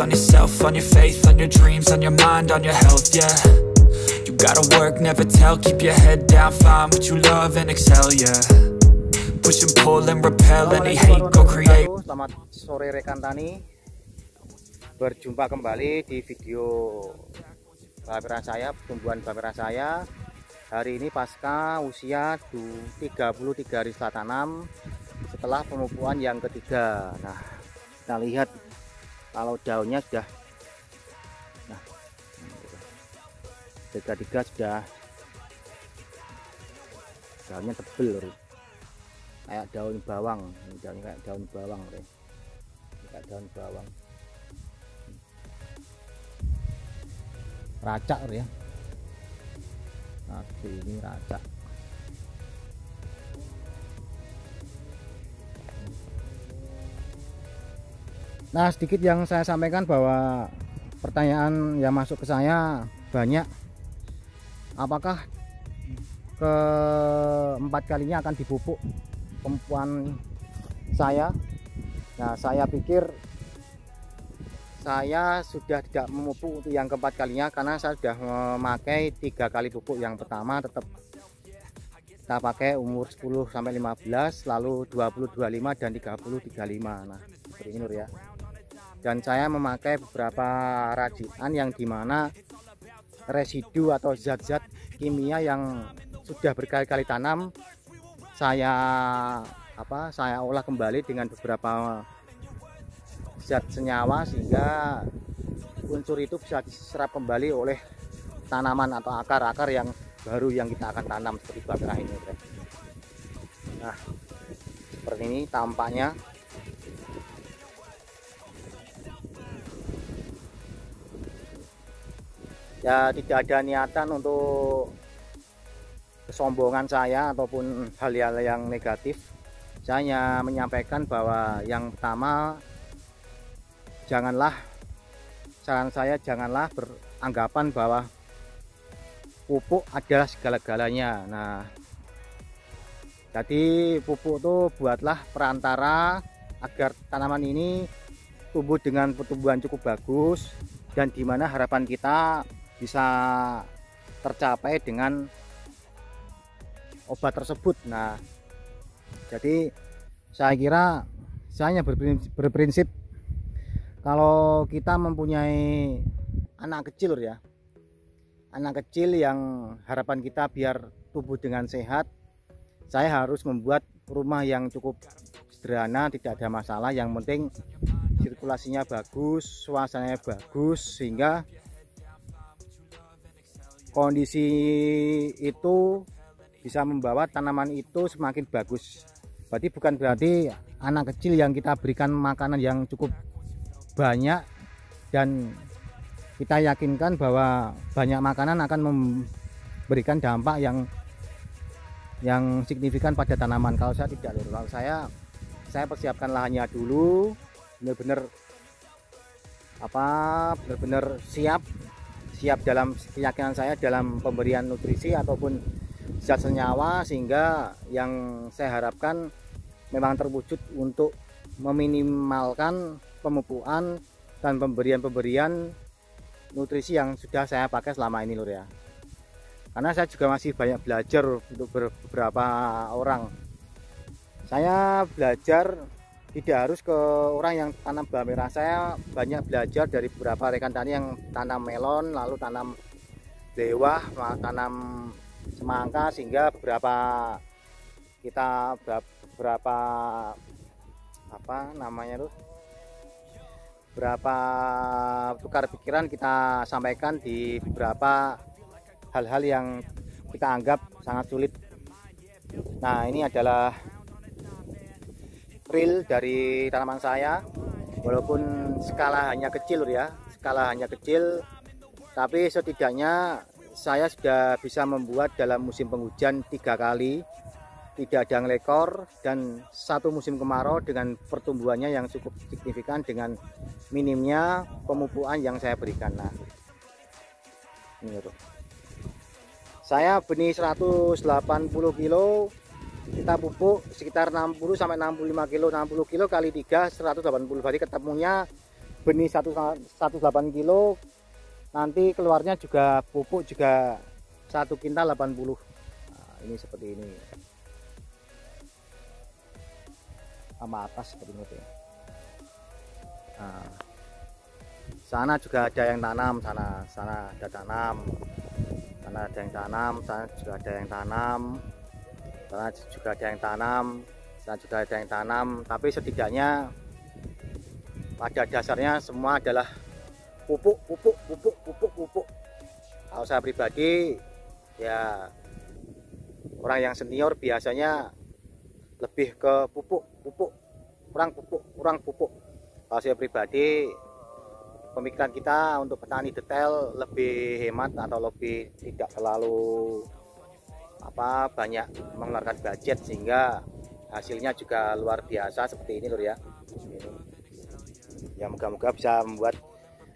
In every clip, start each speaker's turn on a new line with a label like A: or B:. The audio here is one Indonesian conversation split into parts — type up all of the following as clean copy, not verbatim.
A: focus on yourself, on your faith, on your dreams, on your mind, on your health, yeah. You gotta work, never tell, keep your head down, find what you love and excel, yeah. Push and pull and repel any hate, go create.
B: Selamat sore rekan tani. Berjumpa kembali di video bawah saya, pertumbuhan bawah saya. Hari ini pasca usia 33 hari setelah tanam, setelah pemupukan yang ketiga. Nah, kita lihat kalau daunnya sudah, nah, tiga sudah daunnya tebel, kayak daun bawang. Daunnya kayak daun bawang, kayak daun bawang. Racak ya. Nah, ini racak. Nah, sedikit yang saya sampaikan bahwa pertanyaan yang masuk ke saya banyak. Apakah keempat kalinya akan dipupuk pemupukan saya? Nah, saya pikir saya sudah tidak memupuk untuk yang keempat kalinya karena saya sudah memakai 3 kali pupuk. Yang pertama tetap kita pakai umur 10 sampai 15, lalu 20 25 dan 30 35. Nah, seperti ini Nur ya. Dan saya memakai beberapa racikan yang dimana residu atau zat-zat kimia yang sudah berkali-kali tanam saya olah kembali dengan beberapa zat senyawa sehingga unsur itu bisa diserap kembali oleh tanaman atau akar-akar yang baru yang kita akan tanam seperti bawah ini. Nah, seperti ini tampaknya. Ya, tidak ada niatan untuk kesombongan saya ataupun hal-hal yang negatif. Saya hanya menyampaikan bahwa yang pertama, saran saya janganlah beranggapan bahwa pupuk adalah segala-galanya. Nah, jadi pupuk itu buatlah perantara agar tanaman ini tumbuh dengan pertumbuhan cukup bagus dan dimana harapan kita bisa tercapai dengan obat tersebut. Nah, jadi saya kira saya hanya berprinsip kalau kita mempunyai anak kecil ya, anak kecil yang harapan kita biar tumbuh dengan sehat, saya harus membuat rumah yang cukup sederhana, tidak ada masalah, yang penting sirkulasinya bagus, suasananya bagus, sehingga kondisi itu bisa membawa tanaman itu semakin bagus. Bukan berarti anak kecil yang kita berikan makanan yang cukup banyak dan kita yakinkan bahwa banyak makanan akan memberikan dampak yang signifikan pada tanaman. Kalau saya tidak, kalau saya persiapkan lahannya dulu, benar-benar siap dalam keyakinan saya dalam pemberian nutrisi ataupun zat senyawa, sehingga yang saya harapkan memang terwujud untuk meminimalkan pemupukan dan pemberian nutrisi yang sudah saya pakai selama ini Lur ya. Karena saya juga masih banyak belajar untuk beberapa orang. Saya belajar tidak harus ke orang yang tanam bawang merah. Saya banyak belajar dari beberapa rekan tani yang tanam melon, lalu tanam lewah, tanam semangka, sehingga beberapa tukar pikiran kita sampaikan di beberapa hal-hal yang kita anggap sangat sulit. Nah, ini adalah real dari tanaman saya, walaupun skala hanya kecil ya, tapi setidaknya saya sudah bisa membuat dalam musim penghujan 3 kali, tidak ada ngelekor, dan 1 musim kemarau dengan pertumbuhannya yang cukup signifikan dengan minimnya pemupukan yang saya berikan. Nah, ini saya benih 180 kilo, kita pupuk sekitar 60 sampai 65 kilo. 60 kilo kali 3 180, berarti ketemunya benih 108 kilo, nanti keluarnya juga pupuk juga 1 kintal 80. Nah, ini seperti ini sama atas seperti ini ya. Nah, sana juga ada yang tanam, sana ada tanam, sana ada yang tanam, sana juga ada yang tanam, sana juga ada yang tanam, sana juga ada yang tanam. Tapi setidaknya pada dasarnya semua adalah pupuk. Kalau saya pribadi ya, orang yang senior biasanya lebih ke pupuk, kurang pupuk. Kalau saya pribadi, pemikiran kita untuk petani detail lebih hemat atau lebih tidak terlalu banyak mengeluarkan budget, sehingga hasilnya juga luar biasa seperti ini lur ya. Ya moga-moga bisa membuat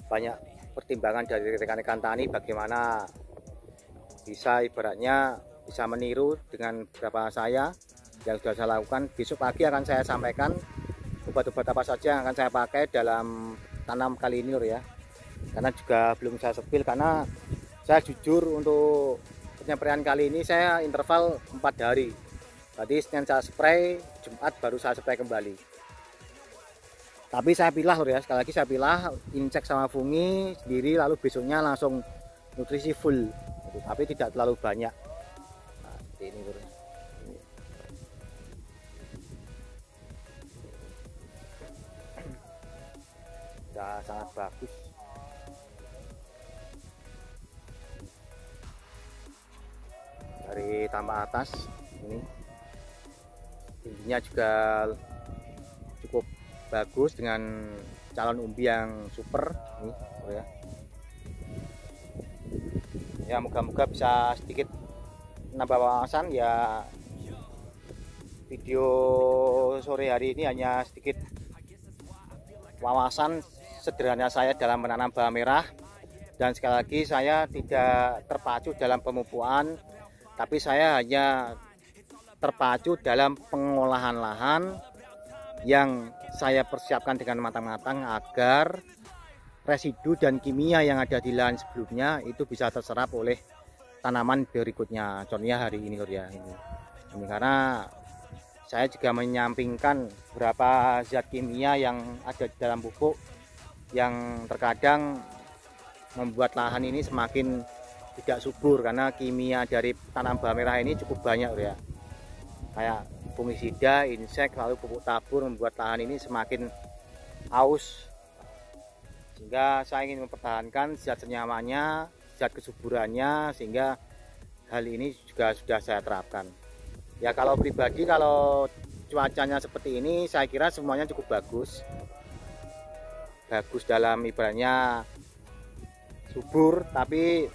B: banyak pertimbangan dari rekan-rekan tani bagaimana bisa ibaratnya bisa meniru dengan beberapa saya yang sudah saya lakukan. Besok pagi akan saya sampaikan obat-obat apa saja yang akan saya pakai dalam tanam kali ini lur ya. Karena juga belum saya sepil, karena saya jujur untuk penyampaian kali ini saya interval 4 hari. Tadi Senin saya spray, Jumat baru saya spray kembali. Tapi saya pilah lur ya, sekali lagi saya pilah, insek sama fungi sendiri, lalu besoknya langsung nutrisi full, tapi tidak terlalu banyak. Nah, seperti ini lur. Sudah sangat bagus. Dari tambah atas ini tingginya juga cukup bagus dengan calon umbi yang super nih ya. Ya moga-moga bisa sedikit nambah wawasan ya. Video sore hari ini hanya sedikit wawasan sederhana saya dalam menanam bawang merah, dan sekali lagi saya tidak terpacu dalam pemupukan, tapi saya hanya terpacu dalam pengolahan lahan yang saya persiapkan dengan matang-matang agar residu dan kimia yang ada di lahan sebelumnya itu bisa terserap oleh tanaman berikutnya. Contohnya hari ini lur ya, ini karena saya juga menyampingkan beberapa zat kimia yang ada di dalam pupuk yang terkadang membuat lahan ini semakin tidak subur, karena kimia dari tanam bawang merah ini cukup banyak lur ya, kayak fungisida, insek, lalu pupuk tabur membuat lahan ini semakin aus, sehingga saya ingin mempertahankan zat senyamannya, zat kesuburannya, sehingga hal ini juga sudah saya terapkan. Ya kalau pribadi, kalau cuacanya seperti ini saya kira semuanya cukup bagus dalam ibaratnya subur, tapi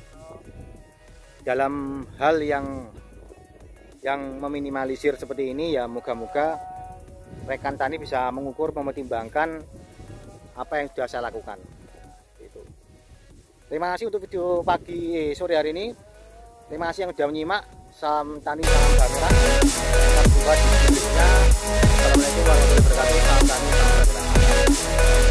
B: dalam hal yang meminimalisir seperti ini ya, moga-moga rekan tani bisa mengukur, mempertimbangkan apa yang sudah saya lakukan. Itu. Terima kasih untuk video sore hari ini. Terima kasih yang sudah menyimak. Salam tani, salam bawang merah. Sampai jumpa di video berikutnya. Assalamualaikum warahmatullahi wabarakatuh. Salam tani, salam bawang merah.